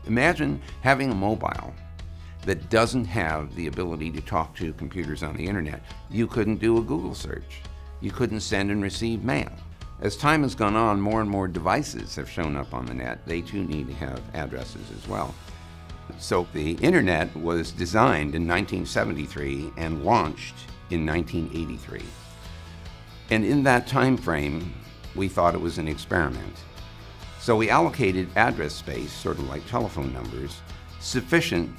Imagine having a mobile that doesn't have the ability to talk to computers on the internet. You couldn't do a Google search. You couldn't send and receive mail. As time has gone on, more and more devices have shown up on the net. They too need to have addresses as well. So the internet was designed in 1973 and launched in 1983. And in that time frame, we thought it was an experiment. So we allocated address space, sort of like telephone numbers, sufficient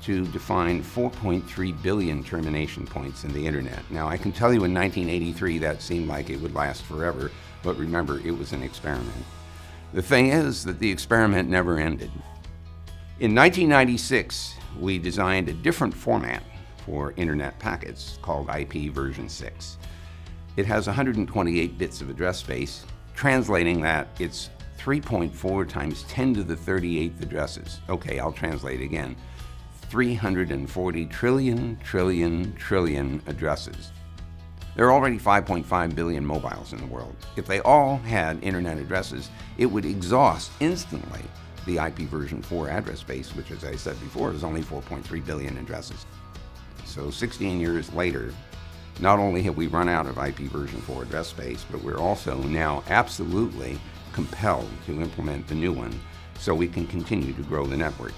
to define 4.3 billion termination points in the internet. Now, I can tell you in 1983 that seemed like it would last forever, but remember, it was an experiment. The thing is that the experiment never ended. In 1996, we designed a different format for internet packets called IPv6. It has 128 bits of address space. Translating that, it's 3.4 times 10 to the 38th addresses. Okay, I'll translate again. 340 trillion addresses. There are already 5.5 billion mobiles in the world. If they all had internet addresses, it would exhaust instantly the IPv4 address space, which, as I said before, is only 4.3 billion addresses. So 16 years later, not only have we run out of IPv4 address space, but we're also now absolutely compelled to implement the new one so we can continue to grow the network.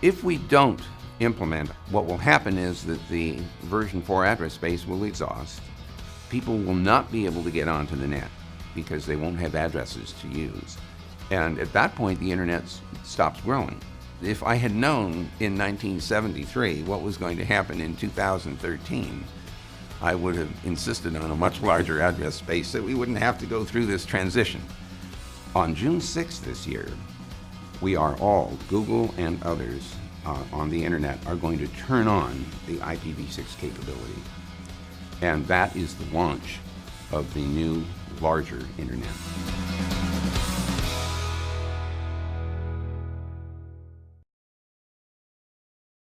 If we don't implement, what will happen is that the version 4 address space will exhaust. People will not be able to get onto the net because they won't have addresses to use. And at that point, the internet stops growing. If I had known in 1973 what was going to happen in 2013, I would have insisted on a much larger address space so we wouldn't have to go through this transition. On June 6th this year, we are all, Google and others on the internet, are going to turn on the IPv6 capability. And that is the launch of the new, larger internet.